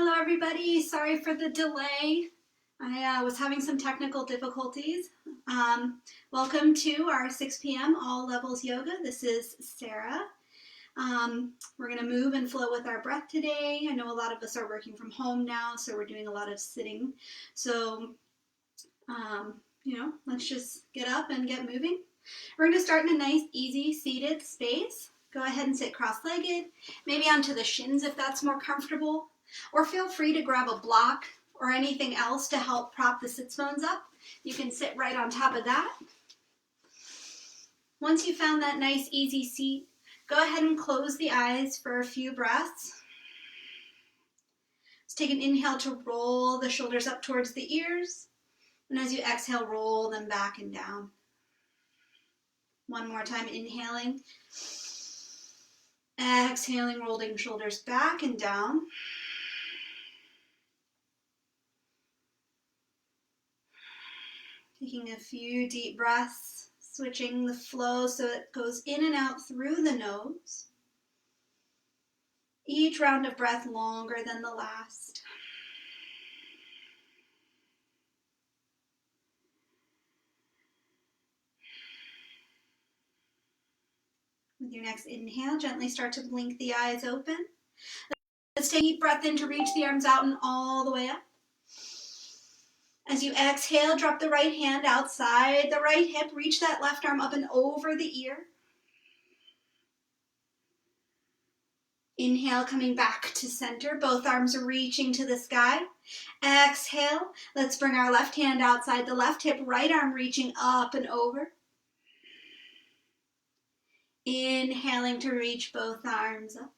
Hello everybody, sorry for the delay. I was having some technical difficulties. Welcome to our 6 p.m. All Levels Yoga. This is Sarah. We're going to move and flow with our breath today. I know a lot of us are working from home now, so we're doing a lot of sitting. So, let's just get up and get moving. We're going to start in a nice, easy, seated space. Go ahead and sit cross-legged, maybe onto the shins if that's more comfortable. Or feel free to grab a block or anything else to help prop the sits bones up. You can sit right on top of that. Once you found that nice easy seat, go ahead and close the eyes for a few breaths. Let's take an inhale to roll the shoulders up towards the ears. And as you exhale, roll them back and down. One more time, inhaling. Exhaling, rolling shoulders back and down. Taking a few deep breaths, switching the flow so it goes in and out through the nose. Each round of breath longer than the last. With your next inhale, gently start to blink the eyes open. Let's take a deep breath in to reach the arms out and all the way up. As you exhale, drop the right hand outside the right hip. Reach that left arm up and over the ear. Inhale, coming back to center. Both arms are reaching to the sky. Exhale. Let's bring our left hand outside the left hip. Right arm reaching up and over. Inhaling to reach both arms up.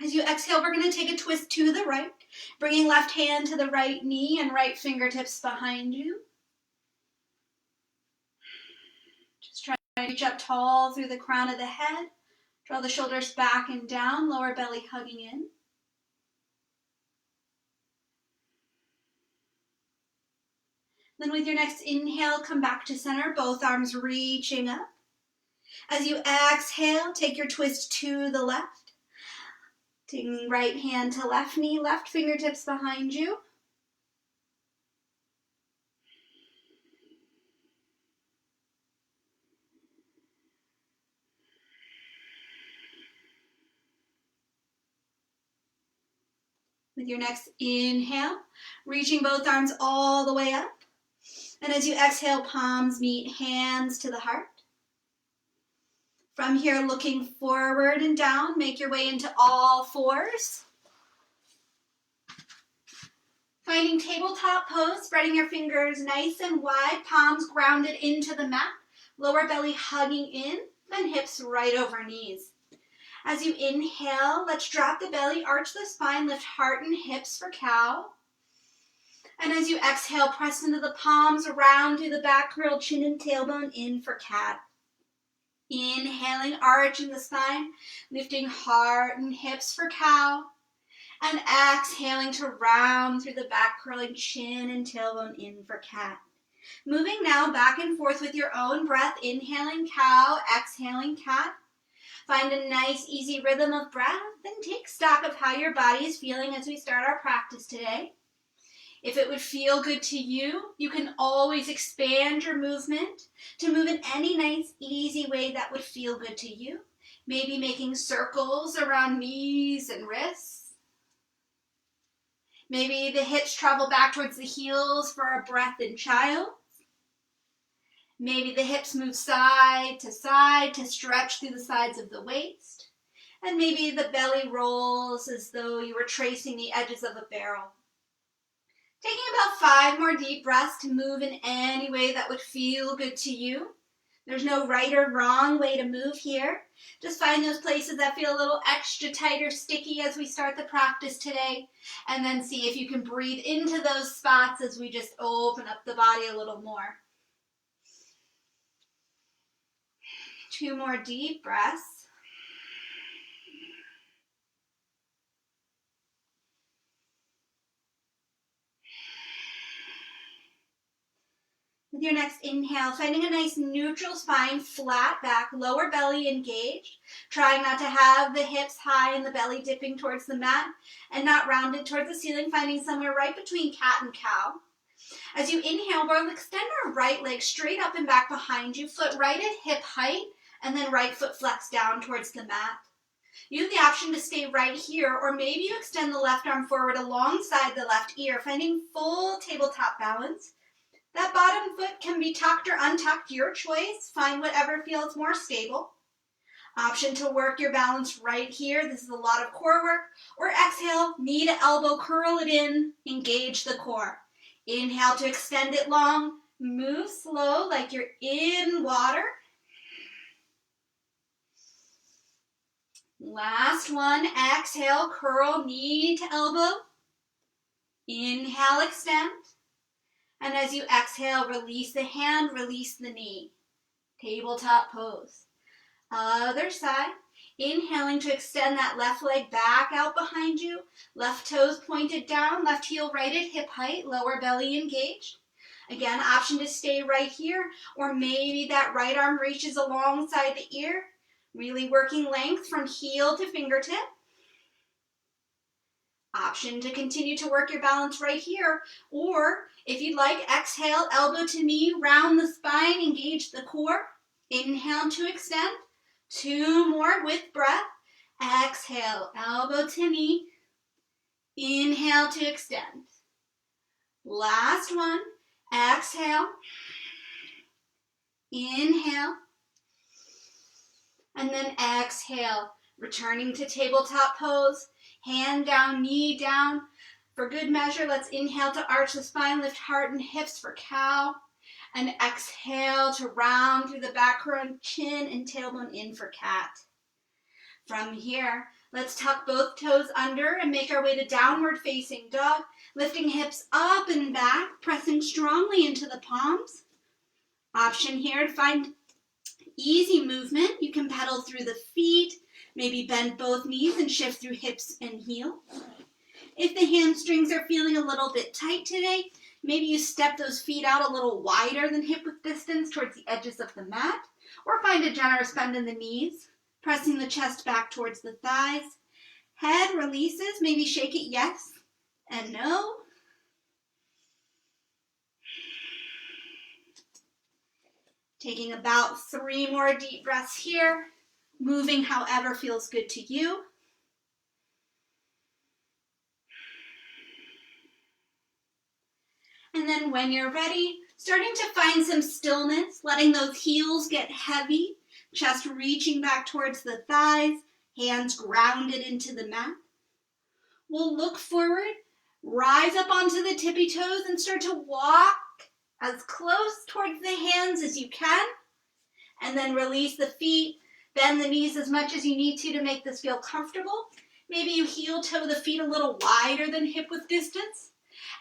As you exhale, we're going to take a twist to the right, bringing left hand to the right knee and right fingertips behind you. Just try to reach up tall through the crown of the head. Draw the shoulders back and down, lower belly hugging in. Then with your next inhale, come back to center, both arms reaching up. As you exhale, take your twist to the left. Taking right hand to left knee, left fingertips behind you. With your next inhale, reaching both arms all the way up. And as you exhale, palms meet hands to the heart. From here, looking forward and down, make your way into all fours. Finding tabletop pose, spreading your fingers nice and wide, palms grounded into the mat, lower belly hugging in, then hips right over knees. As you inhale, let's drop the belly, arch the spine, lift heart and hips for cow. And as you exhale, press into the palms, around through the back, curl chin and tailbone in for cat. Inhaling, arching the spine, lifting heart and hips for cow. And exhaling to round through the back, curling chin and tailbone in for cat. Moving now back and forth with your own breath, inhaling cow, exhaling cat. Find a nice, easy rhythm of breath, then take stock of how your body is feeling as we start our practice today. If it would feel good to you, you can always expand your movement to move in any nice, easy way that would feel good to you. Maybe making circles around knees and wrists. Maybe the hips travel back towards the heels for a breath in child. Maybe the hips move side to stretch through the sides of the waist. And maybe the belly rolls as though you were tracing the edges of a barrel. Taking about 5 more deep breaths to move in any way that would feel good to you. There's no right or wrong way to move here. Just find those places that feel a little extra tight or sticky as we start the practice today. And then see if you can breathe into those spots as we just open up the body a little more. 2 more deep breaths. With your next inhale, finding a nice neutral spine, flat back, lower belly engaged. Trying not to have the hips high and the belly dipping towards the mat and not rounded towards the ceiling, finding somewhere right between cat and cow. As you inhale, we'll extend our right leg straight up and back behind you, foot right at hip height, and then right foot flex down towards the mat. You have the option to stay right here, or maybe you extend the left arm forward alongside the left ear, finding full tabletop balance. That bottom foot can be tucked or untucked, your choice. Find whatever feels more stable. Option to work your balance right here. This is a lot of core work. Or exhale, knee to elbow, curl it in, engage the core. Inhale to extend it long. Move slow like you're in water. Last one, exhale, curl knee to elbow. Inhale, extend. And as you exhale, release the hand, release the knee. Tabletop pose. Other side. Inhaling to extend that left leg back out behind you. Left toes pointed down, left heel right at hip height, lower belly engaged. Again, option to stay right here, or maybe that right arm reaches alongside the ear. Really working length from heel to fingertip. Option to continue to work your balance right here, or if you'd like, exhale, elbow to knee, round the spine, engage the core. Inhale to extend. 2 more with breath. Exhale, elbow to knee. Inhale to extend. Last one. Exhale. Inhale. And then exhale, returning to tabletop pose. Hand down, knee down. For good measure, let's inhale to arch the spine, lift heart and hips for cow. And exhale to round through the back crunch, chin and tailbone in for cat. From here, let's tuck both toes under and make our way to downward facing dog, lifting hips up and back, pressing strongly into the palms. Option here to find easy movement. You can pedal through the feet, maybe bend both knees and shift through hips and heel. If the hamstrings are feeling a little bit tight today, maybe you step those feet out a little wider than hip width distance towards the edges of the mat, or find a generous bend in the knees, pressing the chest back towards the thighs. Head releases, maybe shake it yes and no. Taking about 3 more deep breaths here, moving however feels good to you. And then when you're ready, starting to find some stillness, letting those heels get heavy, chest reaching back towards the thighs, hands grounded into the mat. We'll look forward, rise up onto the tippy toes and start to walk as close towards the hands as you can. And then release the feet, bend the knees as much as you need to make this feel comfortable. Maybe you heel toe the feet a little wider than hip width distance.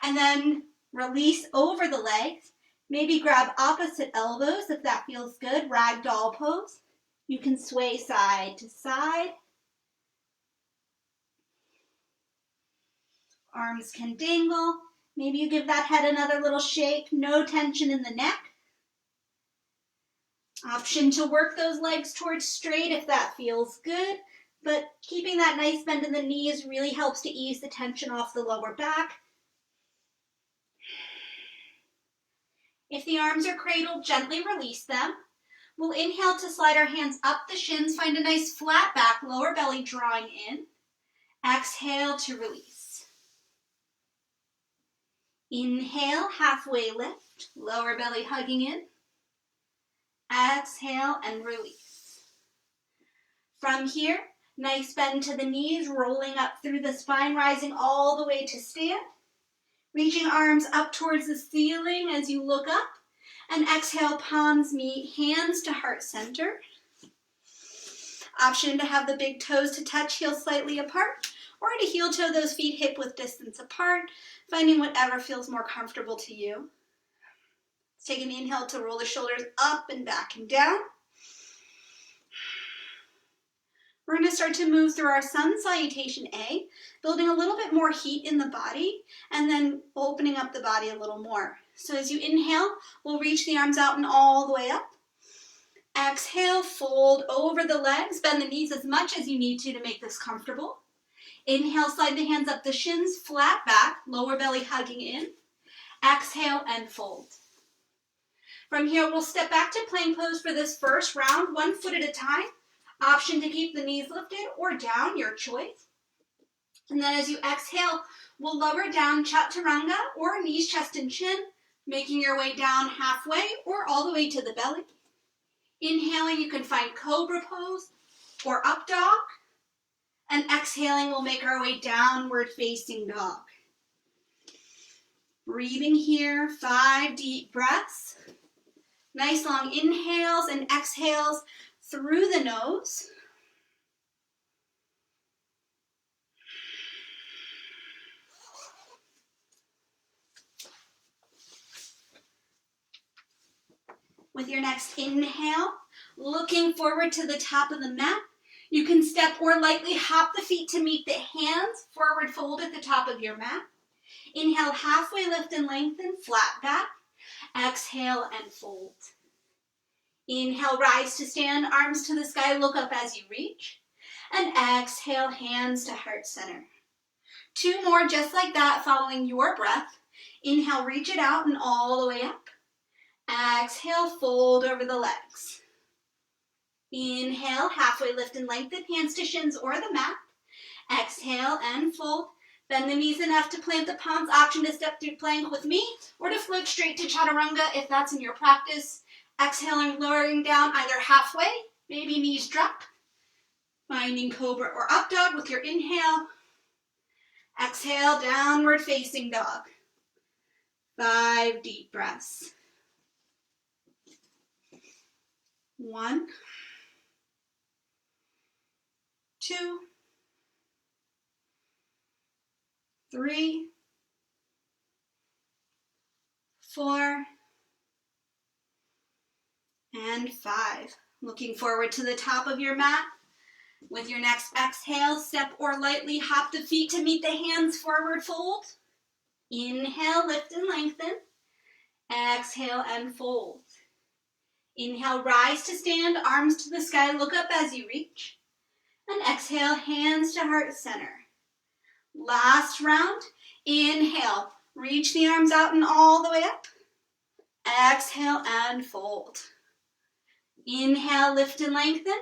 And then release over the legs. Maybe grab opposite elbows if that feels good. Ragdoll pose. You can sway side to side. Arms can dangle. Maybe you give that head another little shake. No tension in the neck. Option to work those legs towards straight if that feels good. But keeping that nice bend in the knees really helps to ease the tension off the lower back. If the arms are cradled, gently release them. We'll inhale to slide our hands up the shins, find a nice flat back, lower belly drawing in. Exhale to release. Inhale, halfway lift, lower belly hugging in. Exhale and release. From here, nice bend to the knees, rolling up through the spine, rising all the way to stand. Reaching arms up towards the ceiling as you look up. And exhale, palms meet, hands to heart center. Option to have the big toes to touch, heels slightly apart, or to heel toe those feet hip width distance apart, finding whatever feels more comfortable to you. Let's take an inhale to roll the shoulders up and back and down. We're going to start to move through our sun salutation A, building a little bit more heat in the body, and then opening up the body a little more. So as you inhale, we'll reach the arms out and all the way up. Exhale, fold over the legs, bend the knees as much as you need to make this comfortable. Inhale, slide the hands up the shins, flat back, lower belly hugging in. Exhale and fold. From here, we'll step back to plank pose for this first round, 1 foot at a time. Option to keep the knees lifted or down, your choice. And then as you exhale, we'll lower down chaturanga or knees, chest, and chin, making your way down halfway or all the way to the belly. Inhaling, you can find cobra pose or up dog. And exhaling, we'll make our way downward facing dog. Breathing here, 5 deep breaths. Nice long inhales and exhales through the nose. With your next inhale, looking forward to the top of the mat, you can step or lightly hop the feet to meet the hands, forward fold at the top of your mat. Inhale, halfway lift and lengthen, flat back. Exhale and fold. Inhale, rise to stand, arms to the sky, look up as you reach. And exhale, hands to heart center. 2 more just like that, following your breath. Inhale, reach it out and all the way up. Exhale, fold over the legs. Inhale, halfway lift and lengthen, hands to shins or the mat. Exhale and fold. Bend the knees enough to plant the palms. Option to step through plank with me or to float straight to chaturanga if that's in your practice. Exhaling, lowering down either halfway, maybe knees drop. Finding cobra or up dog with your inhale. Exhale, downward facing dog. 5 deep breaths. 1, 2, 3, 4, and 5. Looking forward to the top of your mat. With your next exhale, step or lightly hop the feet to meet the hands, forward fold. Inhale, lift and lengthen. Exhale and fold. Inhale, rise to stand, arms to the sky, look up as you reach. And exhale, hands to heart center. Last round, inhale, reach the arms out and all the way up. Exhale and fold. Inhale, lift and lengthen.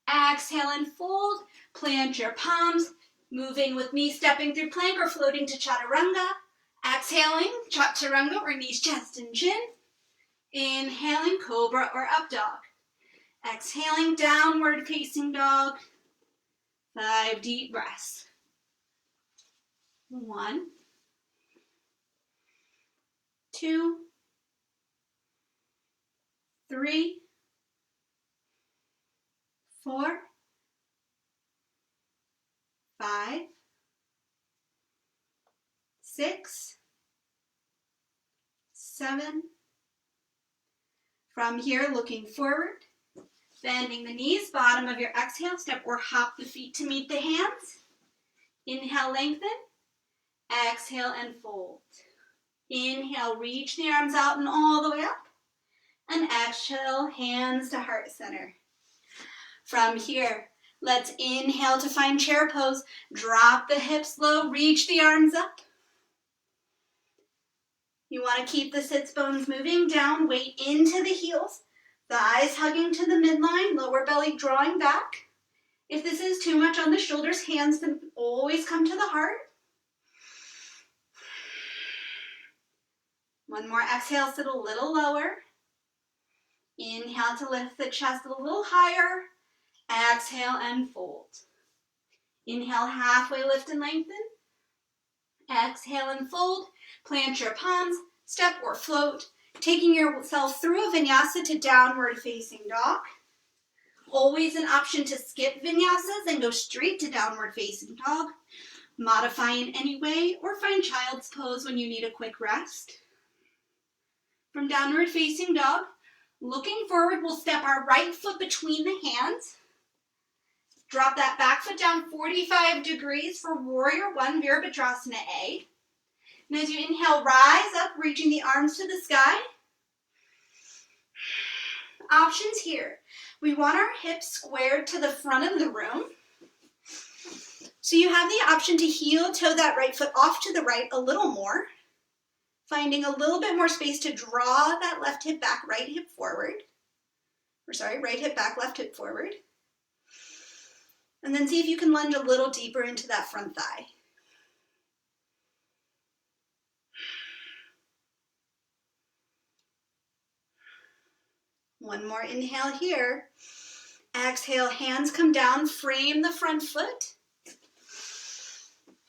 Exhale and fold. Plant your palms, moving with me, stepping through plank or floating to chaturanga. Exhaling, chaturanga or knees, chest, and chin. Inhaling, cobra or up dog. Exhaling, downward facing dog. 5 deep breaths. 1, 2, 3, 4, 5, 6, 7. From here, looking forward, bending the knees, bottom of your exhale, step or hop the feet to meet the hands. Inhale, lengthen. Exhale and fold. Inhale, reach the arms out and all the way up. And exhale, hands to heart center. From here, let's inhale to find chair pose. Drop the hips low, reach the arms up. You want to keep the sits bones moving down, weight into the heels, thighs hugging to the midline, lower belly drawing back. If this is too much on the shoulders, hands can always come to the heart. 1 more exhale, sit a little lower. Inhale to lift the chest a little higher. Exhale and fold. Inhale, halfway lift and lengthen. Exhale and fold. Plant your palms, step or float, taking yourself through a vinyasa to downward facing dog. Always an option to skip vinyasas and go straight to downward facing dog. Modify in any way or find child's pose when you need a quick rest. From downward facing dog, looking forward, we'll step our right foot between the hands. Drop that back foot down 45 degrees for Warrior 1, Virabhadrasana A. And as you inhale, rise up, reaching the arms to the sky. Options here. We want our hips squared to the front of the room. So you have the option to heel toe that right foot off to the right a little more, finding a little bit more space to draw that left hip back, right hip forward. Right hip back, left hip forward. And then see if you can lunge a little deeper into that front thigh. One more inhale here. Exhale, hands come down, frame the front foot.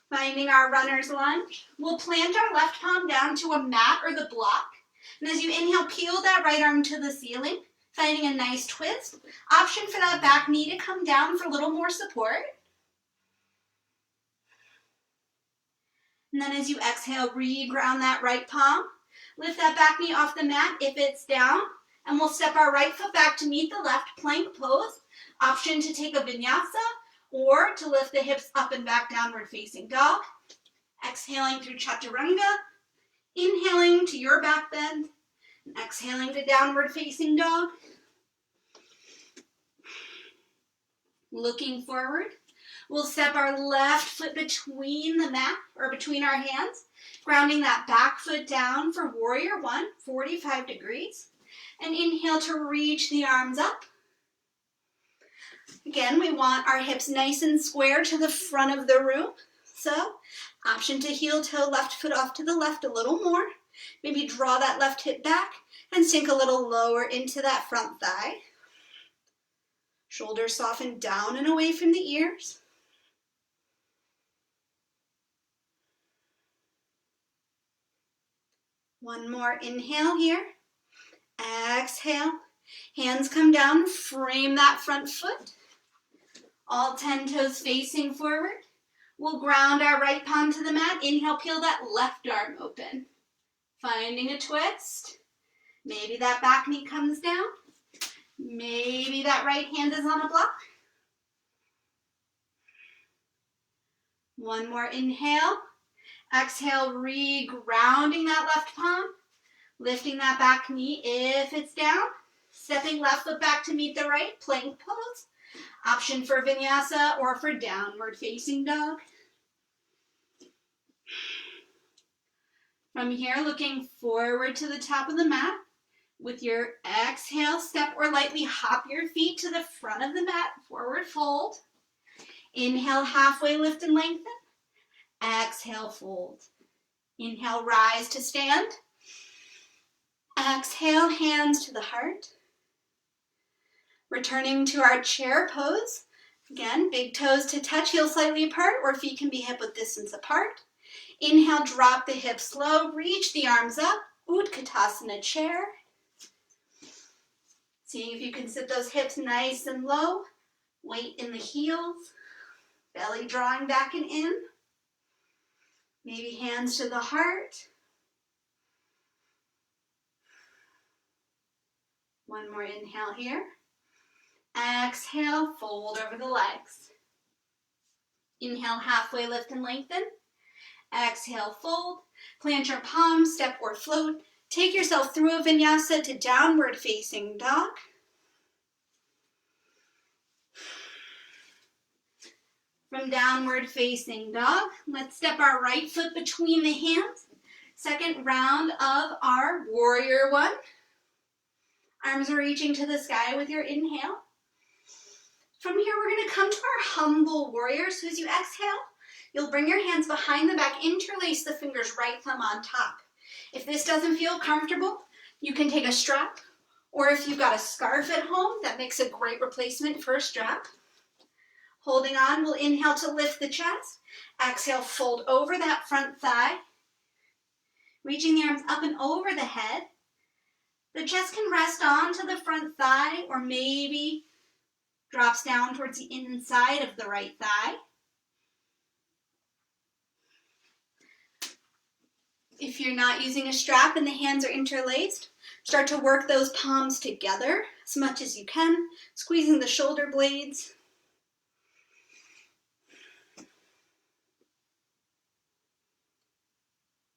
Finding our runner's lunge. We'll plant our left palm down to a mat or the block. And as you inhale, peel that right arm to the ceiling, finding a nice twist. Option for that back knee to come down for a little more support. And then as you exhale, re-ground that right palm. Lift that back knee off the mat if it's down. And we'll step our right foot back to meet the left, plank pose. Option to take a vinyasa or to lift the hips up and back, downward facing dog. Exhaling through chaturanga. Inhaling to your back bend. And exhaling to downward facing dog. Looking forward. We'll step our left foot between the mat or between our hands, grounding that back foot down for warrior one, 45 degrees. And inhale to reach the arms up. Again, we want our hips nice and square to the front of the room. So, option to heel toe left foot off to the left a little more. Maybe draw that left hip back and sink a little lower into that front thigh. Shoulders soften down and away from the ears. One more inhale here. Exhale. Hands come down, frame that front foot. All 10 toes facing forward. We'll ground our right palm to the mat. Inhale, peel that left arm open. Finding a twist. Maybe that back knee comes down. Maybe that right hand is on a block. One more inhale. Exhale, re-grounding that left palm. Lifting that back knee if it's down. Stepping left foot back to meet the right, plank pose. Option for vinyasa or for downward facing dog. From here, looking forward to the top of the mat. With your exhale, step or lightly hop your feet to the front of the mat, forward fold. Inhale, halfway lift and lengthen. Exhale, fold. Inhale, rise to stand. Exhale, hands to the heart. Returning to our chair pose. Again, big toes to touch, heels slightly apart, or feet can be hip width distance apart. Inhale, drop the hips low, reach the arms up. Utkatasana chair. Seeing if you can sit those hips nice and low. Weight in the heels. Belly drawing back and in. Maybe hands to the heart. One more inhale here. Exhale, fold over the legs. Inhale, halfway lift and lengthen. Exhale, fold. Plant your palms, step or float. Take yourself through a vinyasa to downward facing dog. From downward facing dog, let's step our right foot between the hands. Second round of our warrior one. Arms are reaching to the sky with your inhale. From here, we're going to come to our humble warrior. So as you exhale, you'll bring your hands behind the back, interlace the fingers, right thumb on top. If this doesn't feel comfortable, you can take a strap, or if you've got a scarf at home, that makes a great replacement for a strap. Holding on, we'll inhale to lift the chest. Exhale, fold over that front thigh. Reaching the arms up and over the head. The chest can rest onto the front thigh or maybe drops down towards the inside of the right thigh. If you're not using a strap and the hands are interlaced, start to work those palms together as much as you can, squeezing the shoulder blades.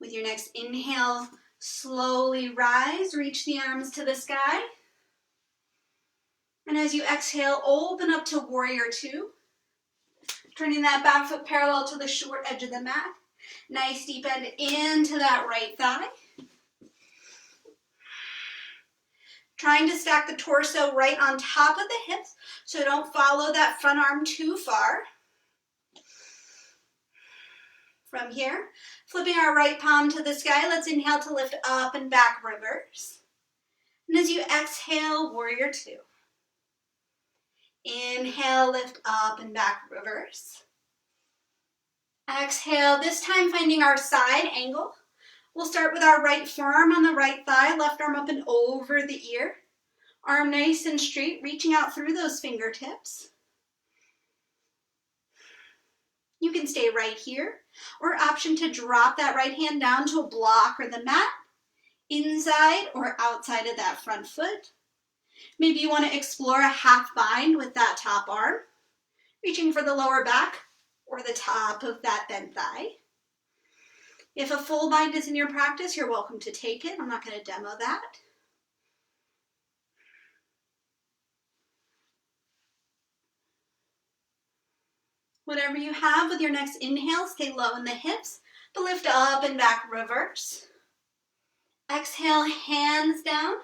With your next inhale, slowly rise, reach the arms to the sky. And as you exhale, open up to warrior two. Turning that back foot parallel to the short edge of the mat. Nice deep bend into that right thigh. Trying to stack the torso right on top of the hips so don't follow that front arm too far. From here, flipping our right palm to the sky, let's inhale to lift up and back, reverse. And as you exhale, warrior two. Inhale, lift up and back, reverse. Exhale, this time finding our side angle. We'll start with our right forearm on the right thigh, left arm up and over the ear. Arm nice and straight, reaching out through those fingertips. You can stay right here, or option to drop that right hand down to a block or the mat, inside or outside of that front foot. Maybe you want to explore a half bind with that top arm, reaching for the lower back or the top of that bent thigh. If a full bind is in your practice, you're welcome to take it. I'm not going to demo that. Whatever you have with your next inhale, stay low in the hips, but lift up and back, reverse. Exhale, hands down.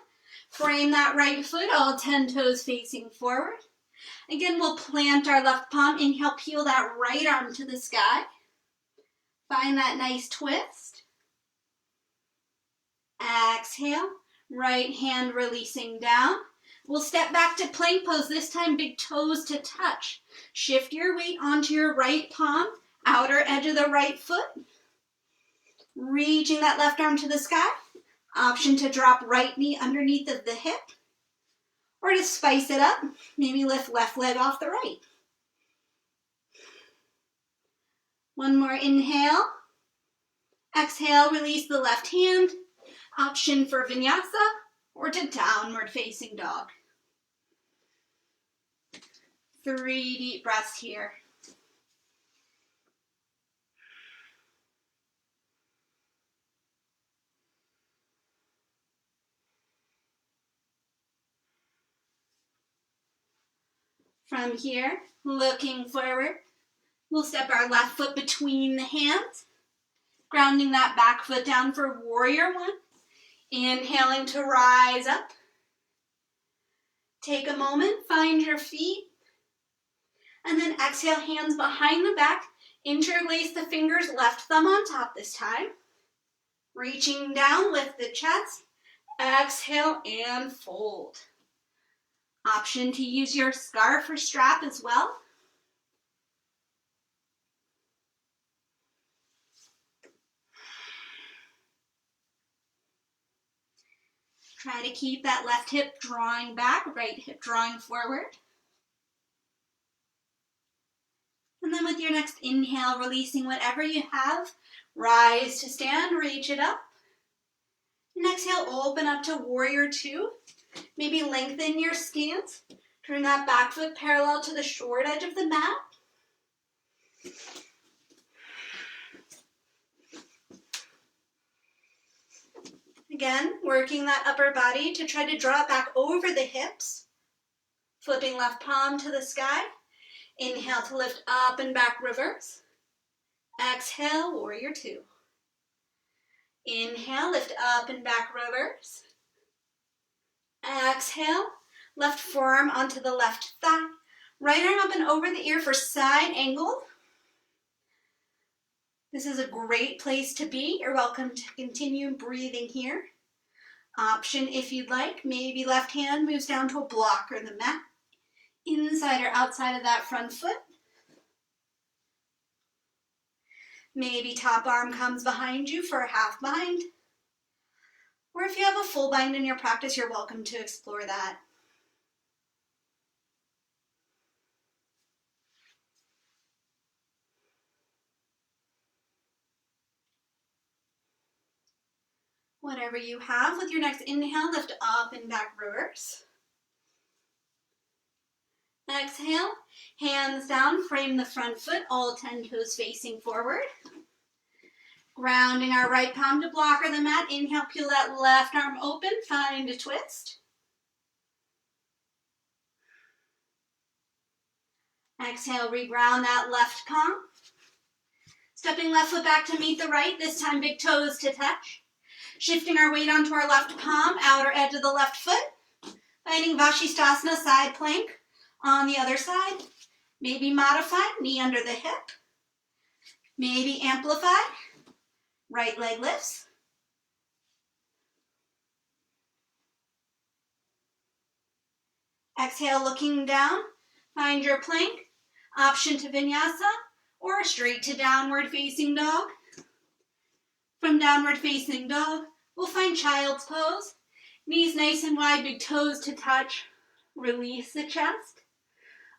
Frame that right foot, all 10 toes facing forward. Again, we'll plant our left palm. Inhale, peel that right arm to the sky. Find that nice twist. Exhale, right hand releasing down. We'll step back to plank pose, this time big toes to touch. Shift your weight onto your right palm, outer edge of the right foot. Reaching that left arm to the sky. Option to drop right knee underneath of the hip. Or to spice it up, maybe lift left leg off the right. One more inhale. Exhale, release the left hand. Option for vinyasa or to downward facing dog. 3 deep breaths here. From here, looking forward, we'll step our left foot between the hands, grounding that back foot down for warrior one. Inhaling to rise up. Take a moment, find your feet, and then exhale, hands behind the back. Interlace the fingers, left thumb on top this time. Reaching down, lift the chest. Exhale and fold. Option to use your scarf or strap as well. Try to keep that left hip drawing back, right hip drawing forward. And then with your next inhale, releasing whatever you have, rise to stand, reach it up. And exhale, open up to warrior two. Maybe lengthen your stance. Turn that back foot parallel to the short edge of the mat. Again, working that upper body to try to draw it back over the hips. Flipping left palm to the sky. Inhale to lift up and back, reverse. Exhale, warrior two. Inhale, lift up and back, reverse. Exhale, left forearm onto the left thigh. Right arm up and over the ear for side angle. This is a great place to be. You're welcome to continue breathing here. Option if you'd like, maybe left hand moves down to a block or the mat. Inside or outside of that front foot. Maybe top arm comes behind you for a half bind. Or if you have a full bind in your practice, you're welcome to explore that. Whatever you have, with your next inhale, lift up and back, reverse. Exhale, hands down, frame the front foot, all 10 toes facing forward. Grounding our right palm to blocker the mat. Inhale, peel that left arm open, find a twist. Exhale, reground that left palm. Stepping left foot back to meet the right, this time big toes to touch. Shifting our weight onto our left palm, outer edge of the left foot. Finding Vashisthasana, side plank on the other side. Maybe modified, knee under the hip. Maybe amplified, right leg lifts. Exhale, looking down, find your plank, option to vinyasa, or straight to downward facing dog. From downward facing dog, we'll find child's pose. Knees nice and wide, big toes to touch. Release the chest.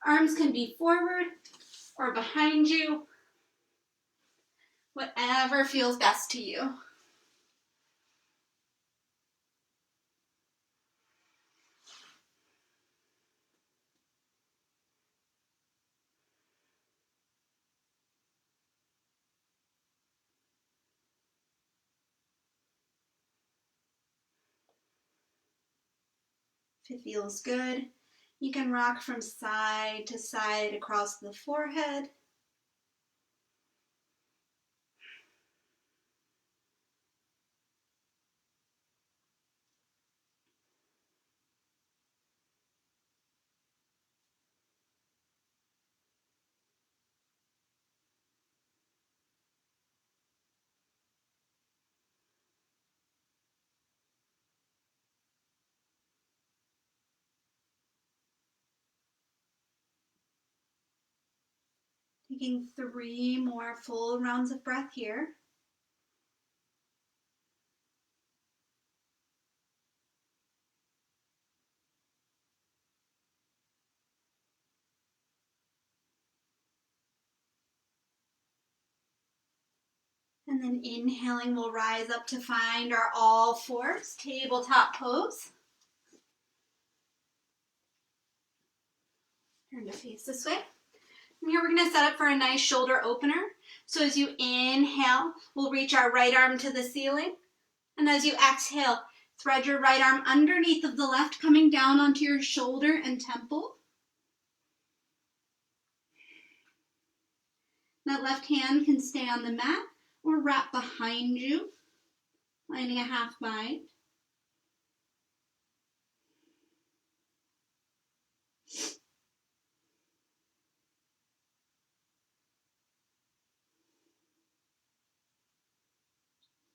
Arms can be forward or behind you. Whatever feels best to you. If it feels good, you can rock from side to side across the forehead. Taking 3 more full rounds of breath here. And then inhaling, we'll rise up to find our all fours, tabletop pose. Turn to face this way. From here, we're going to set up for a nice shoulder opener. So as you inhale, we'll reach our right arm to the ceiling. And as you exhale, thread your right arm underneath of the left, coming down onto your shoulder and temple. That left hand can stay on the mat or wrap behind you, finding a half bind.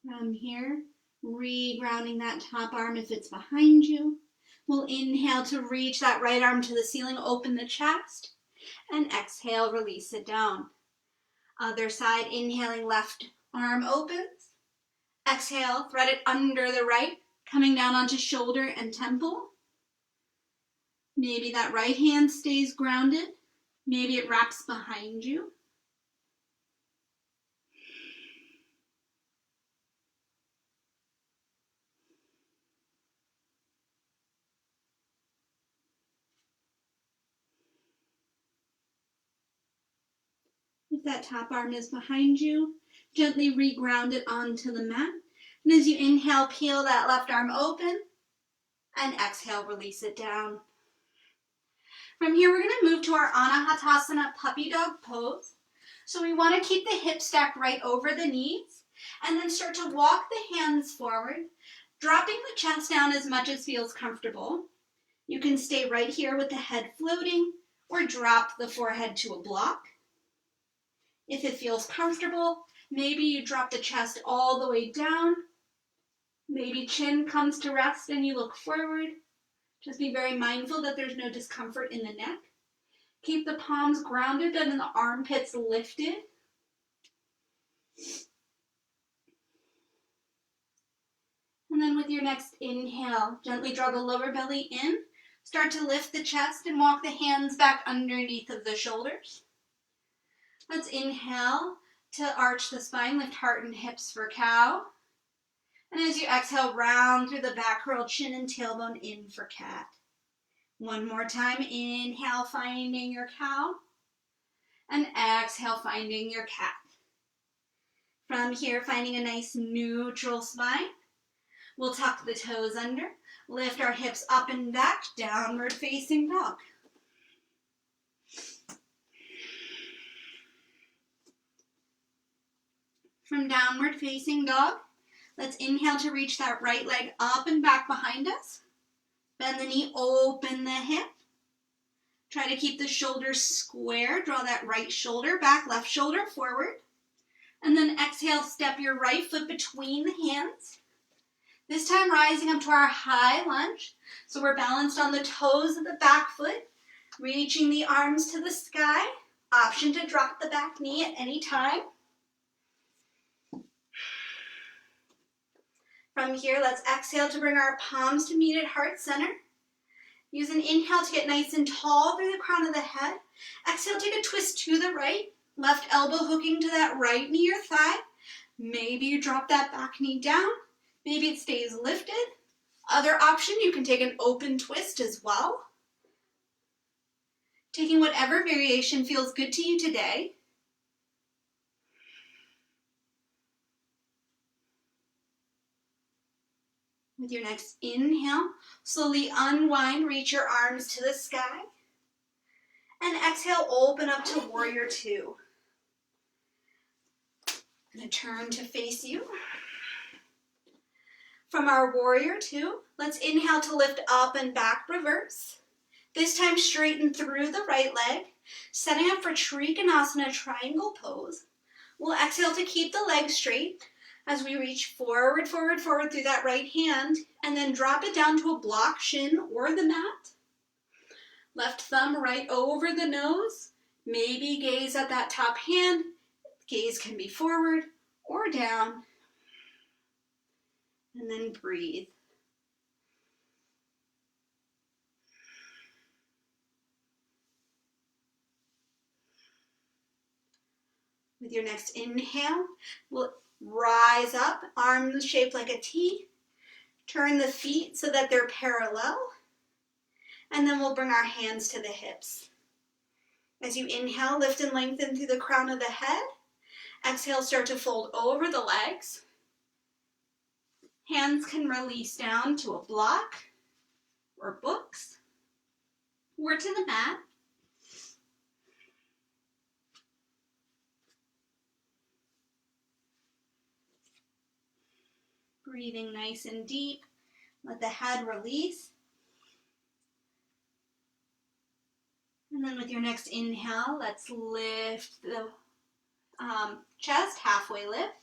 From here, re-grounding that top arm if it's behind you. We'll inhale to reach that right arm to the ceiling, open the chest, and exhale, release it down. Other side, inhaling, left arm opens. Exhale, thread it under the right, coming down onto shoulder and temple. Maybe that right hand stays grounded. Maybe it wraps behind you. If that top arm is behind you, gently re-ground it onto the mat. And as you inhale, peel that left arm open. And exhale, release it down. From here, we're going to move to our Anahatasana puppy dog pose. So we want to keep the hips stacked right over the knees. And then start to walk the hands forward, dropping the chest down as much as feels comfortable. You can stay right here with the head floating or drop the forehead to a block. If it feels comfortable, maybe you drop the chest all the way down. Maybe chin comes to rest and you look forward. Just be very mindful that there's no discomfort in the neck. Keep the palms grounded and the armpits lifted. And then with your next inhale, gently draw the lower belly in. Start to lift the chest and walk the hands back underneath of the shoulders. Let's inhale to arch the spine, lift heart and hips for cow. And as you exhale, round through the back, curl chin and tailbone in for cat. One more time, inhale, finding your cow. And exhale, finding your cat. From From here, finding a nice neutral spine, we'll tuck the toes under, lift our hips up and back, downward facing dog. From downward facing dog, let's inhale to reach that right leg up and back behind us. Bend the knee, open the hip. Try to keep the shoulders square. Draw that right shoulder back, left shoulder forward. And then exhale, step your right foot between the hands. This time rising up to our high lunge. So we're balanced on the toes of the back foot, reaching the arms to the sky. Option to drop the back knee at any time. From here, let's exhale to bring our palms to meet at heart center. Use an inhale to get nice and tall through the crown of the head. Exhale, take a twist to the right. Left elbow hooking to that right knee or thigh. Maybe you drop that back knee down. Maybe it stays lifted. Other option, you can take an open twist as well. Taking whatever variation feels good to you today. With your next inhale, slowly unwind, reach your arms to the sky. And exhale, open up to warrior two. I'm going to turn to face you. From our warrior two, let's inhale to lift up and back, reverse. This time straighten through the right leg, setting up for Trikonasana triangle pose. We'll exhale to keep the leg straight as we reach forward, forward, forward through that right hand, and then drop it down to a block shin or the mat. Left thumb right over the nose. Maybe gaze at that top hand. Gaze can be forward or down. And then breathe. With your next inhale, we'll rise up, arms shaped like a T. Turn the feet so that they're parallel. And then we'll bring our hands to the hips. As you inhale, lift and lengthen through the crown of the head. Exhale, start to fold over the legs. Hands can release down to a block or books or to the mat. Breathing nice and deep. Let the head release. And then with your next inhale, let's lift the chest, halfway lift.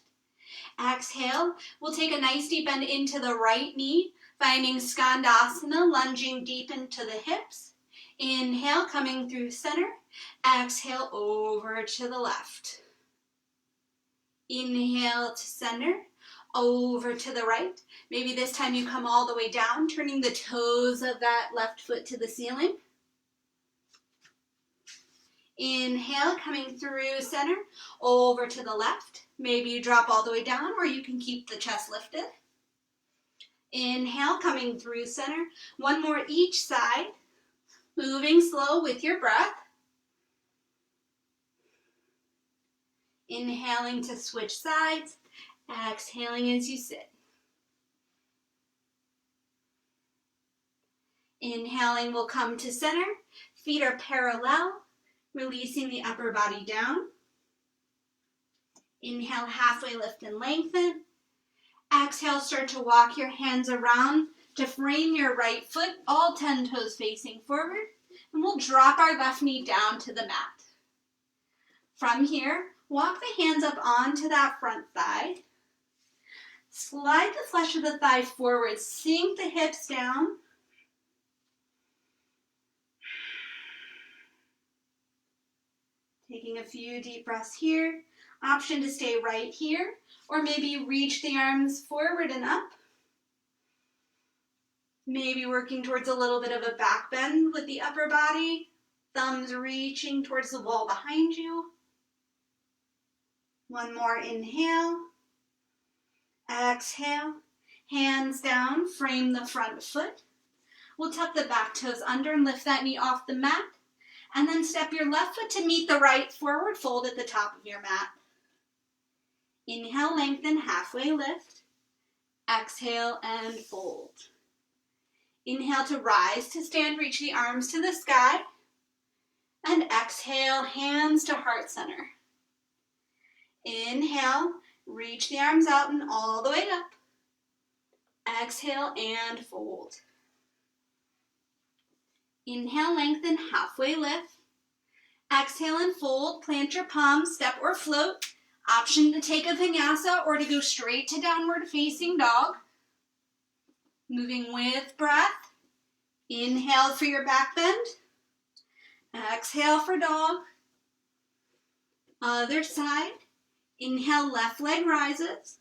Exhale, we'll take a nice deep bend into the right knee, finding Skandasana, lunging deep into the hips. Inhale, coming through center. Exhale, over to the left. Inhale to center, over to the right. Maybe this time you come all the way down, turning the toes of that left foot to the ceiling. Inhale, coming through center, over to the left. Maybe you drop all the way down, or you can keep the chest lifted. Inhale, coming through center. One more each side. Moving slow with your breath. Inhaling to switch sides. Exhaling as you sit. Inhaling, we'll come to center. Feet are parallel. Releasing the upper body down. Inhale, halfway lift and lengthen. Exhale, start to walk your hands around to frame your right foot, all 10 toes facing forward. And we'll drop our left knee down to the mat. From here, walk the hands up onto that front thigh. Slide the flesh of the thigh forward, sink the hips down. Taking a few deep breaths here. Option to stay right here, or maybe reach the arms forward and up. Maybe working towards a little bit of a back bend with the upper body. Thumbs reaching towards the wall behind you. One more inhale. Exhale. Hands down, frame the front foot. We'll tuck the back toes under and lift that knee off the mat. And then step your left foot to meet the right, forward fold at the top of your mat. Inhale, lengthen, halfway lift. Exhale and fold. Inhale to rise to stand, reach the arms to the sky. And exhale, hands to heart center. Inhale, reach the arms out and all the way up. Exhale and fold. Inhale, lengthen, halfway lift. Exhale and fold, plant your palms, step or float. Option to take a vinyasa or to go straight to downward facing dog. Moving with breath. Inhale for your back bend. Exhale for dog. Other side. Inhale, left leg rises.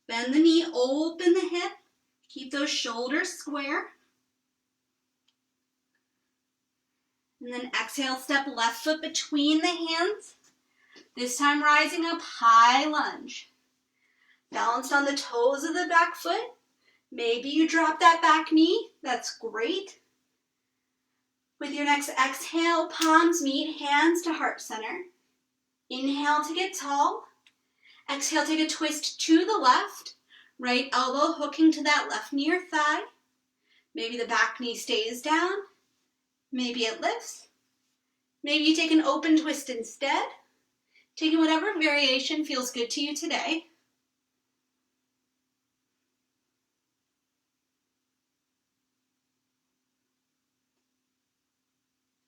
Bend the knee, open the hip. Keep those shoulders square. And then exhale, step left foot between the hands. This time rising up, high lunge. Balance on the toes of the back foot. Maybe you drop that back knee. That's great. With your next exhale, palms meet, hands to heart center. Inhale to get tall. Exhale, take a twist to the left. Right elbow hooking to that left knee or thigh. Maybe the back knee stays down. Maybe it lifts. Maybe you take an open twist instead. Taking whatever variation feels good to you today.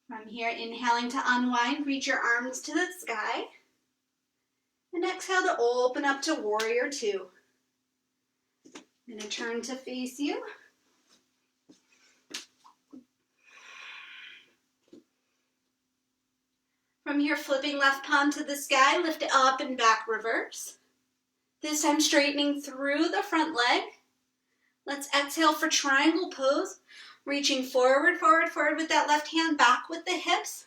From here, inhaling to unwind, reach your arms to the sky. And exhale to open up to warrior two. I'm going to turn to face you. From here, flipping left palm to the sky, lift it up and back, reverse. This time straightening through the front leg. Let's exhale for triangle pose. Reaching forward, forward, forward with that left hand, back with the hips.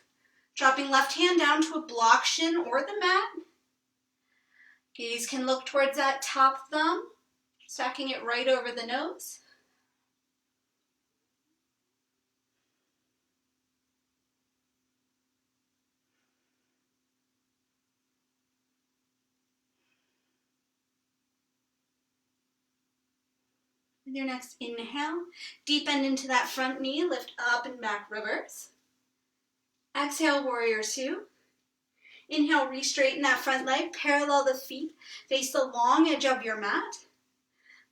Dropping left hand down to a block shin or the mat. Gaze can look towards that top thumb, stacking it right over the nose. With your next inhale, deep bend into that front knee, lift up and back, reverse. Exhale, warrior two. Inhale, re-straighten that front leg, parallel the feet, face the long edge of your mat.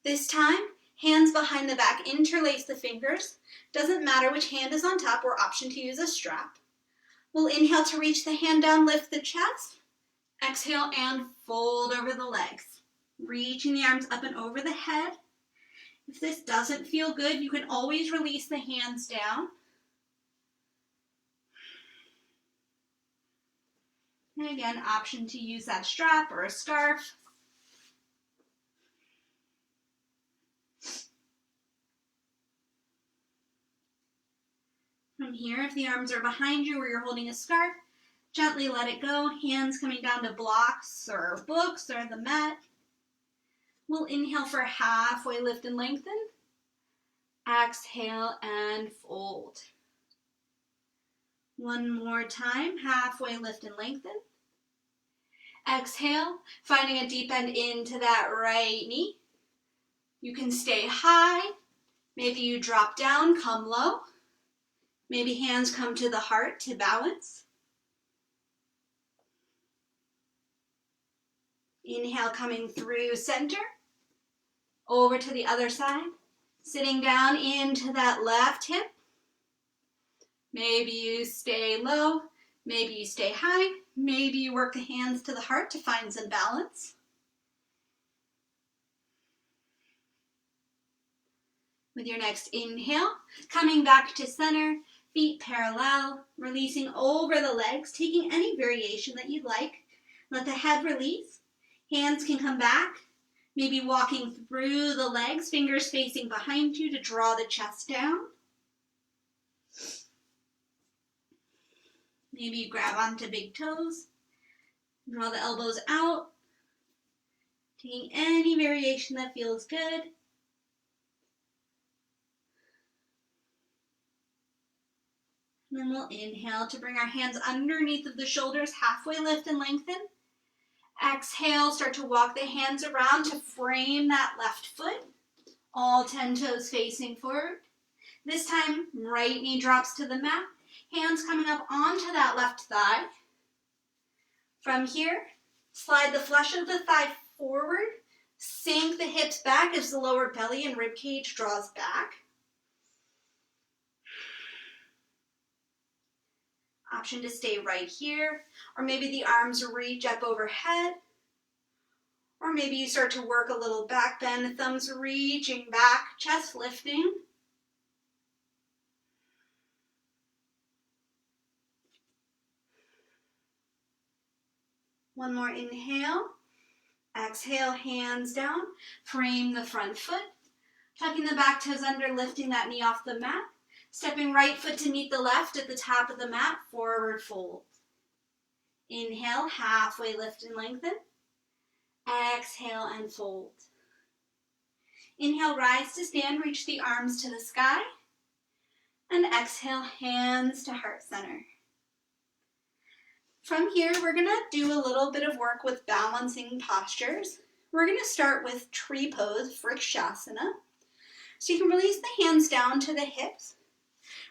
This time, hands behind the back, interlace the fingers. Doesn't matter which hand is on top or option to use a strap. We'll inhale to reach the hand down, lift the chest. Exhale and fold over the legs. Reaching the arms up and over the head. If this doesn't feel good, you can always release the hands down. And again, option to use that strap or a scarf. From here, if the arms are behind you or you're holding a scarf, gently let it go, hands coming down to blocks or books or the mat. We'll inhale for halfway lift and lengthen. Exhale and fold. One more time, halfway lift and lengthen. Exhale, finding a deep bend into that right knee. You can stay high. Maybe you drop down, come low. Maybe hands come to the heart to balance. Inhale, coming through center. Over to the other side. Sitting down into that left hip. Maybe you stay low. Maybe you stay high. Maybe you work the hands to the heart to find some balance. With your next inhale, coming back to center, feet parallel, releasing over the legs, taking any variation that you'd like. Let the head release. Hands can come back. Maybe walking through the legs, fingers facing behind you to draw the chest down. Maybe you grab onto big toes. Draw the elbows out. Taking any variation that feels good. And then we'll inhale to bring our hands underneath of the shoulders, halfway lift and lengthen. Exhale, start to walk the hands around to frame that left foot. All 10 toes facing forward. This time, right knee drops to the mat. Hands coming up onto that left thigh. From here, slide the flesh of the thigh forward. Sink the hips back as the lower belly and rib cage draws back. Option to stay right here, or maybe the arms reach up overhead, or maybe you start to work a little back bend, the thumbs reaching back, chest lifting. One more inhale. Exhale, hands down. Frame the front foot. Tucking the back toes under, lifting that knee off the mat. Stepping right foot to meet the left at the top of the mat, forward fold. Inhale, halfway lift and lengthen. Exhale and fold. Inhale, rise to stand, reach the arms to the sky. And exhale, hands to heart center. From here, we're going to do a little bit of work with balancing postures. We're going to start with tree pose, Vrikshasana. So you can release the hands down to the hips.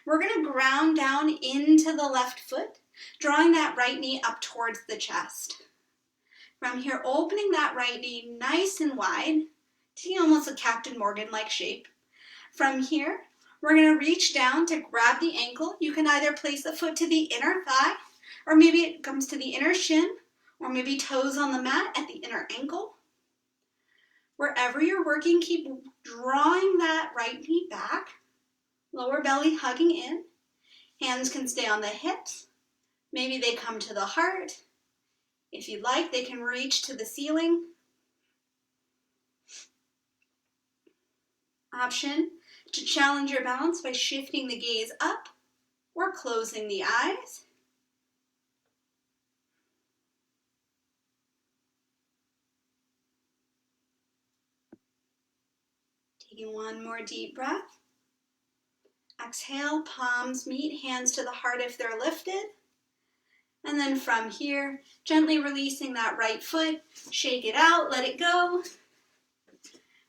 We're going to ground down into the left foot, drawing that right knee up towards the chest. From here, opening that right knee nice and wide, to almost a Captain Morgan-like shape. From here, we're going to reach down to grab the ankle. You can either place the foot to the inner thigh, or maybe it comes to the inner shin, or maybe toes on the mat at the inner ankle. Wherever you're working, keep drawing that right knee back, lower belly hugging in. Hands can stay on the hips. Maybe they come to the heart. If you'd like, they can reach to the ceiling. Option to challenge your balance by shifting the gaze up or closing the eyes. Taking one more deep breath. Exhale, palms meet, hands to the heart if they're lifted. And then from here, gently releasing that right foot, shake it out, let it go.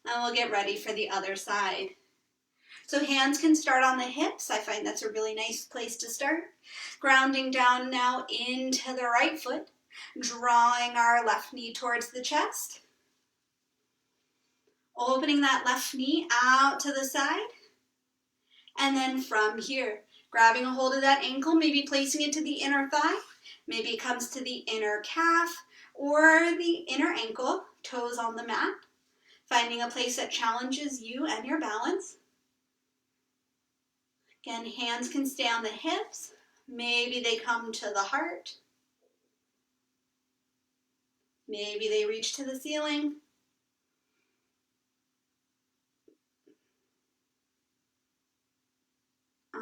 And we'll get ready for the other side. So hands can start on the hips. I find that's a really nice place to start. Grounding down now into the right foot, drawing our left knee towards the chest. Opening that left knee out to the side. And then from here, grabbing a hold of that ankle, maybe placing it to the inner thigh. Maybe it comes to the inner calf or the inner ankle, toes on the mat. Finding a place that challenges you and your balance. Again, hands can stay on the hips. Maybe they come to the heart. Maybe they reach to the ceiling.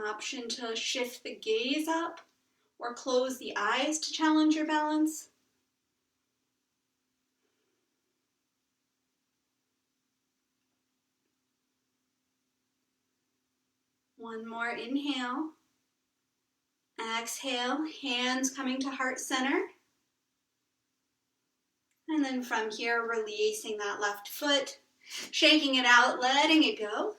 Option to shift the gaze up or close the eyes to challenge your balance. One more inhale. Exhale, hands coming to heart center. And then from here, releasing that left foot, shaking it out, letting it go.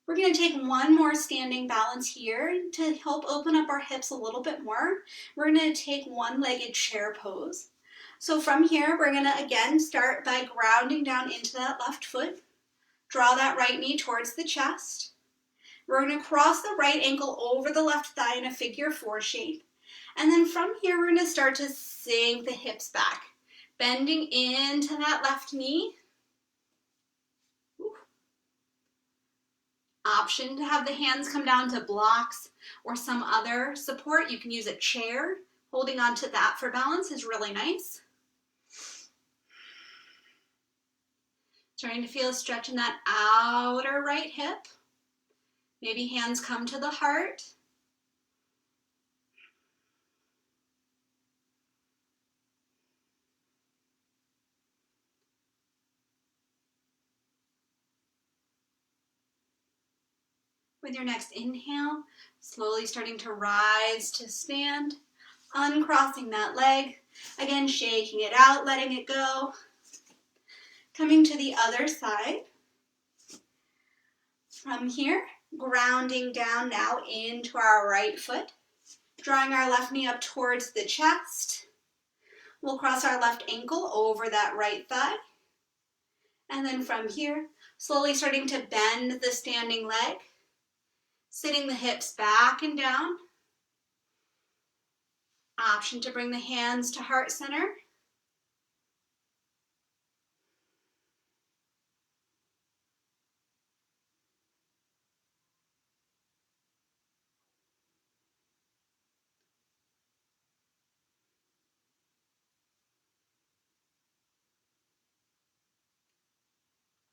We're going to take one more standing balance here to help open up our hips a little bit more. We're going to take one-legged chair pose. So from here, we're going to again start by grounding down into that left foot. Draw that right knee towards the chest. We're going to cross the right ankle over the left thigh in a figure four shape. And then from here, we're going to start to sink the hips back, bending into that left knee. Option to have the hands come down to blocks or some other support. You can use a chair. Holding on to that for balance is really nice. Starting to feel a stretch in that outer right hip. Maybe hands come to the heart. With your next inhale, slowly starting to rise to stand, uncrossing that leg, Again, shaking it out, letting it go. Coming to the other side. From here, grounding down now into our right foot. Drawing our left knee up towards the chest. We'll cross our left ankle over that right thigh. And then from here, slowly starting to bend the standing leg. Sitting the hips back and down. Option to bring the hands to heart center.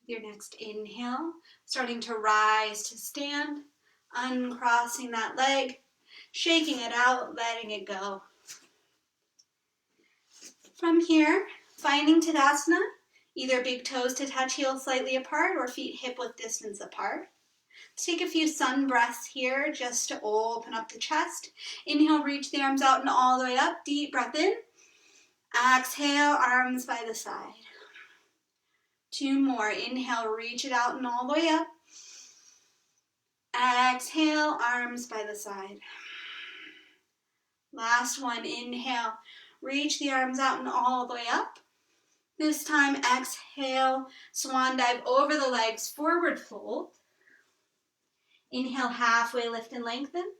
Your next inhale, starting to rise to stand, uncrossing that leg, shaking it out, letting it go. From here, finding Tadasana, either big toes to touch heels slightly apart or feet hip width distance apart. Let's take a few sun breaths here just to open up the chest. Inhale, reach the arms out and all the way up. Deep breath in. Exhale, arms by the side. 2 more. Inhale, reach it out and all the way up. Exhale, arms by the side. Last one. Inhale, reach the arms out and all the way up. This time, exhale, swan dive over the legs, forward fold. Inhale, halfway lift and lengthen.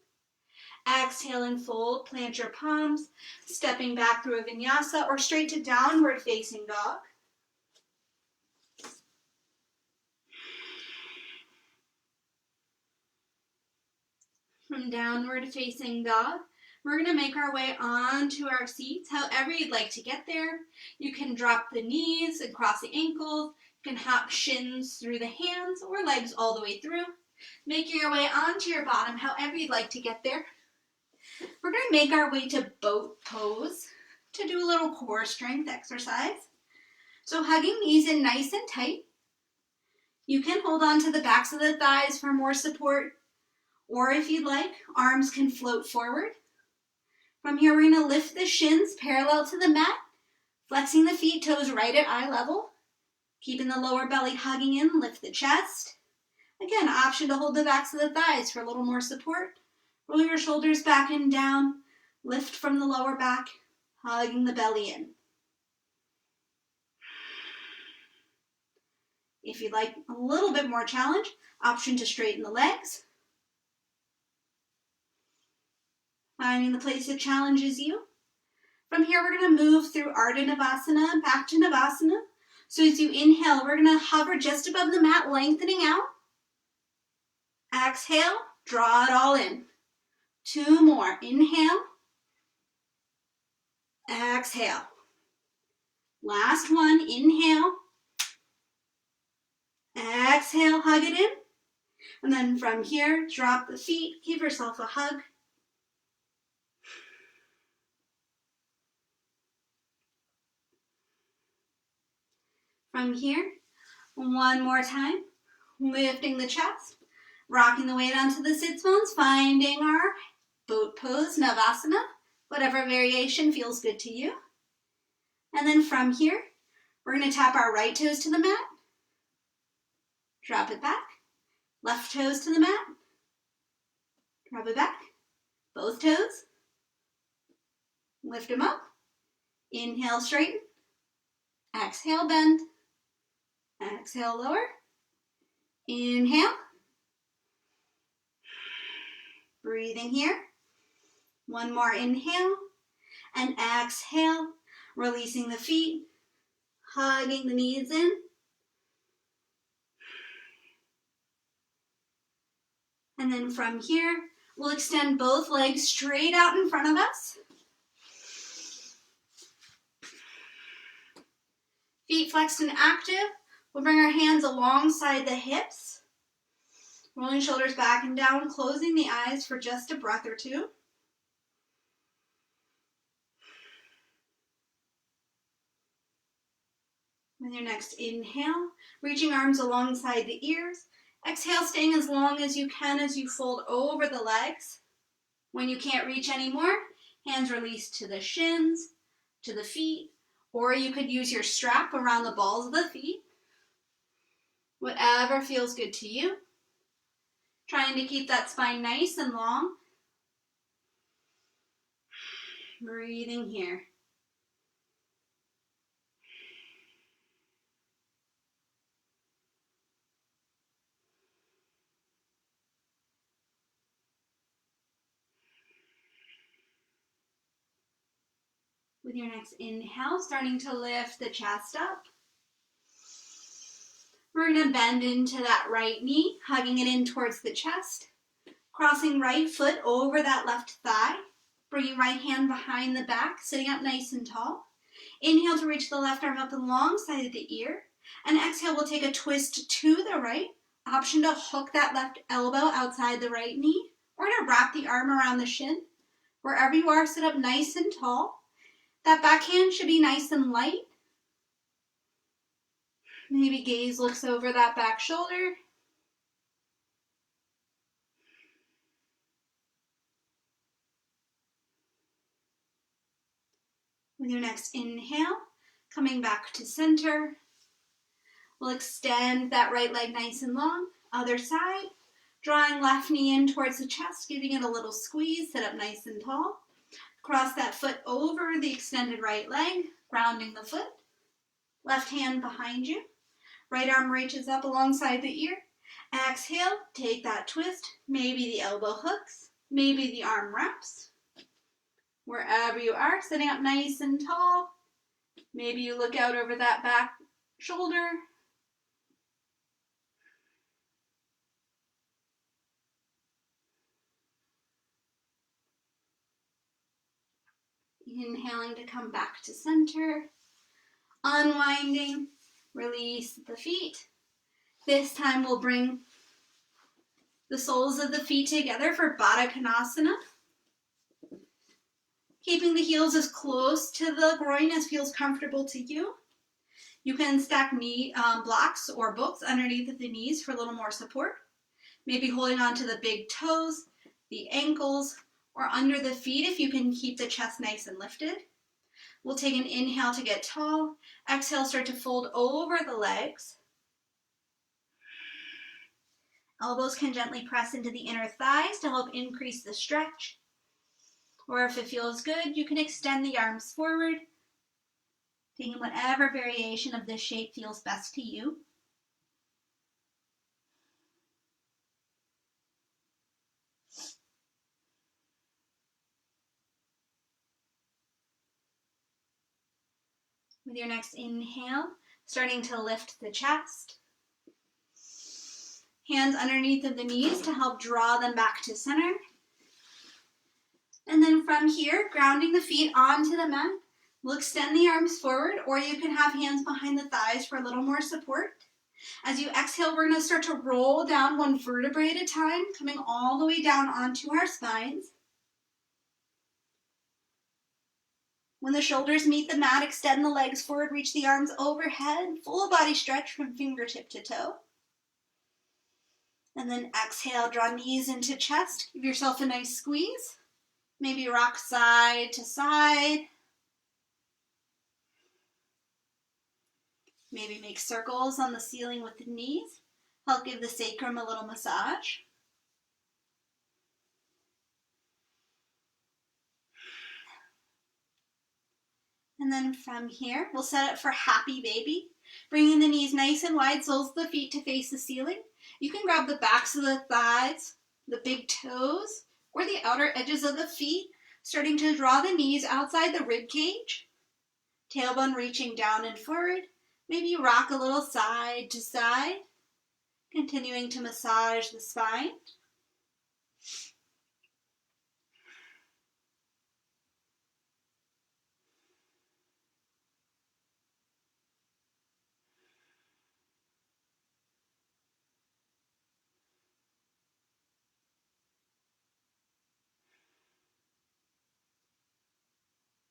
Exhale and fold, plant your palms, stepping back through a vinyasa or straight to downward facing dog. From downward facing dog, we're going to make our way onto our seats, however you'd like to get there. You can drop the knees and cross the ankles. You can hop shins through the hands or legs all the way through. Making your way onto your bottom, however you'd like to get there. We're going to make our way to boat pose to do a little core strength exercise. So hugging knees in nice and tight. You can hold on to the backs of the thighs for more support. Or if you'd like, arms can float forward. From here, we're going to lift the shins parallel to the mat, flexing the feet, toes right at eye level. Keeping the lower belly hugging in, lift the chest. Again, option to hold the backs of the thighs for a little more support. Roll your shoulders back and down. Lift from the lower back, hugging the belly in. If you'd like a little bit more challenge, option to straighten the legs. Finding the place that challenges you. From here, we're going to move through Ardha Navasana, back to Navasana. So as you inhale, we're going to hover just above the mat, lengthening out. Exhale, draw it all in. 2 more. Inhale. Exhale. Last one. Inhale. Exhale, hug it in. And then from here, drop the feet, give yourself a hug. From here, one more time, lifting the chest, rocking the weight onto the sits bones, finding our boat pose, Navasana, whatever variation feels good to you. And then from here, we're going to tap our right toes to the mat, drop it back, left toes to the mat, drop it back, both toes, lift them up, inhale, straighten, exhale, bend, exhale, lower, inhale, breathing here, one more inhale, and exhale, releasing the feet, hugging the knees in, and then from here, we'll extend both legs straight out in front of us. Feet flexed and active. We'll bring our hands alongside the hips. Rolling shoulders back and down, closing the eyes for just a breath or two. With your next inhale, reaching arms alongside the ears. Exhale, staying as long as you can as you fold over the legs. When you can't reach anymore, hands release to the shins. to the feet, or you could use your strap around the balls of the feet. Whatever feels good to you. Trying to keep that spine nice and long. Breathing here. With your next inhale, starting to lift the chest up. We're going to bend into that right knee, hugging it in towards the chest. Crossing right foot over that left thigh. Bringing right hand behind the back, sitting up nice and tall. Inhale to reach the left arm up alongside the ear. And exhale, we'll take a twist to the right. Option to hook that left elbow outside the right knee, or to wrap the arm around the shin. Wherever you are, sit up nice and tall. That backhand should be nice and light. Maybe gaze looks over that back shoulder. With your next inhale, coming back to center. We'll extend that right leg nice and long. Other side. Drawing left knee in towards the chest, giving it a little squeeze. Sit up nice and tall. Cross that foot over the extended right leg, grounding the foot. Left hand behind you. Right arm reaches up alongside the ear. Exhale, take that twist. Maybe the elbow hooks. Maybe the arm wraps. Wherever you are, sitting up nice and tall. Maybe you look out over that back shoulder. Inhaling to come back to center. Unwinding. Release the feet. This time we'll bring the soles of the feet together for Baddha Konasana. Keeping the heels as close to the groin as feels comfortable to you. You can stack knee blocks or books underneath the knees for a little more support. Maybe holding on to the big toes, the ankles, or under the feet if you can keep the chest nice and lifted. We'll take an inhale to get tall. Exhale, start to fold over the legs. Elbows can gently press into the inner thighs to help increase the stretch. Or if it feels good, you can extend the arms forward, taking whatever variation of this shape feels best to you. With your next inhale, starting to lift the chest. Hands underneath of the knees to help draw them back to center. And then from here, grounding the feet onto the mat. We'll extend the arms forward, or you can have hands behind the thighs for a little more support. As you exhale, we're going to start to roll down one vertebrae at a time, coming all the way down onto our spines. When the shoulders meet the mat, extend the legs forward, reach the arms overhead, full body stretch from fingertip to toe. And then exhale, draw knees into chest. Give yourself a nice squeeze. Maybe rock side to side. Maybe make circles on the ceiling with the knees. Help give the sacrum a little massage. And then from here, we'll set up for happy baby. Bringing the knees nice and wide, soles of the feet to face the ceiling. You can grab the backs of the thighs, the big toes, or the outer edges of the feet, starting to draw the knees outside the rib cage. Tailbone reaching down and forward. Maybe rock a little side to side, continuing to massage the spine.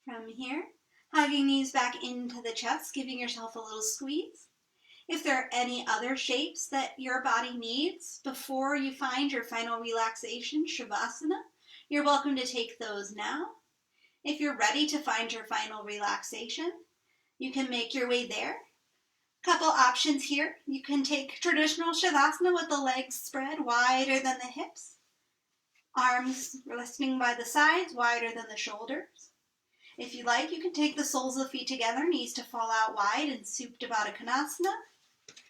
From here, hugging knees back into the chest, giving yourself a little squeeze. If there are any other shapes that your body needs before you find your final relaxation, Shavasana, you're welcome to take those now. If you're ready to find your final relaxation, you can make your way there. Couple options here. You can take traditional Shavasana with the legs spread wider than the hips, arms resting by the sides, wider than the shoulders. If you like, you can take the soles of the feet together, knees to fall out wide in Supta Baddha Konasana.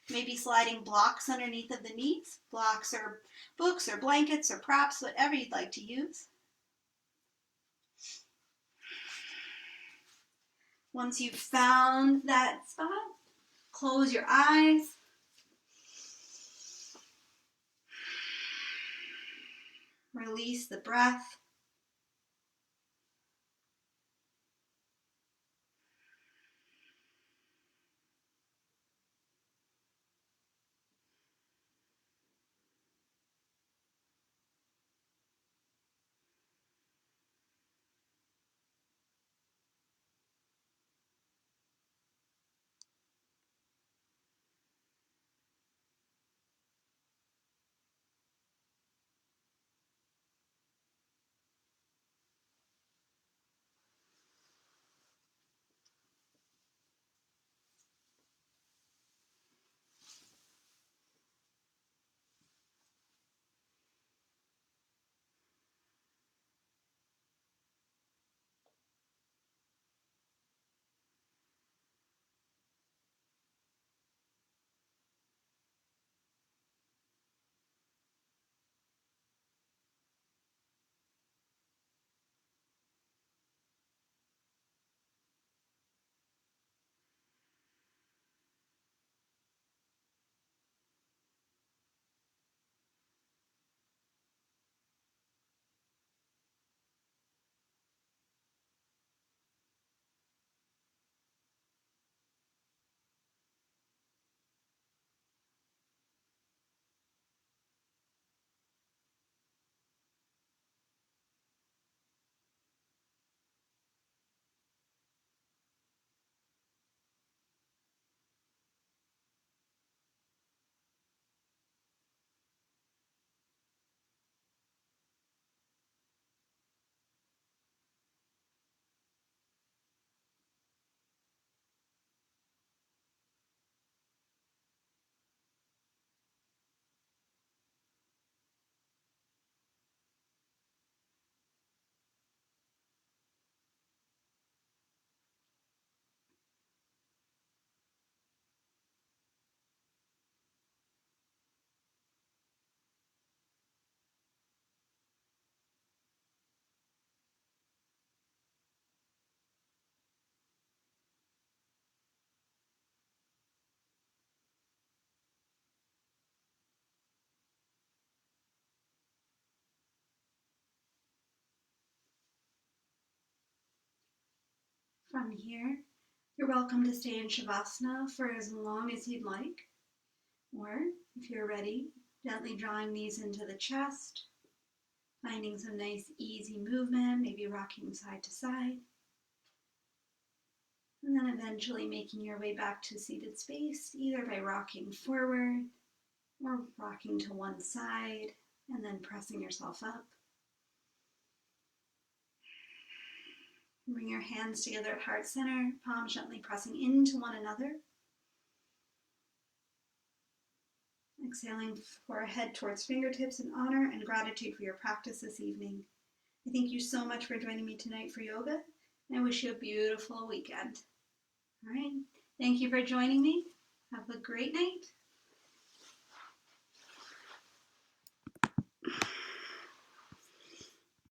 Maybe sliding blocks underneath of the knees, blocks or books or blankets or props, whatever you'd like to use. Once you've found that spot, close your eyes. Release the breath. From here, you're welcome to stay in Shavasana for as long as you'd like, or if you're ready, gently drawing knees into the chest, finding some nice easy movement, maybe rocking side to side, and then eventually making your way back to seated space, either by rocking forward or rocking to one side and then pressing yourself up. Bring your hands together at heart center, palms gently pressing into one another. Exhaling forehead towards fingertips in honor and gratitude for your practice this evening. I thank you so much for joining me tonight for yoga, and I wish you a beautiful weekend. All right, thank you for joining me. Have a great night.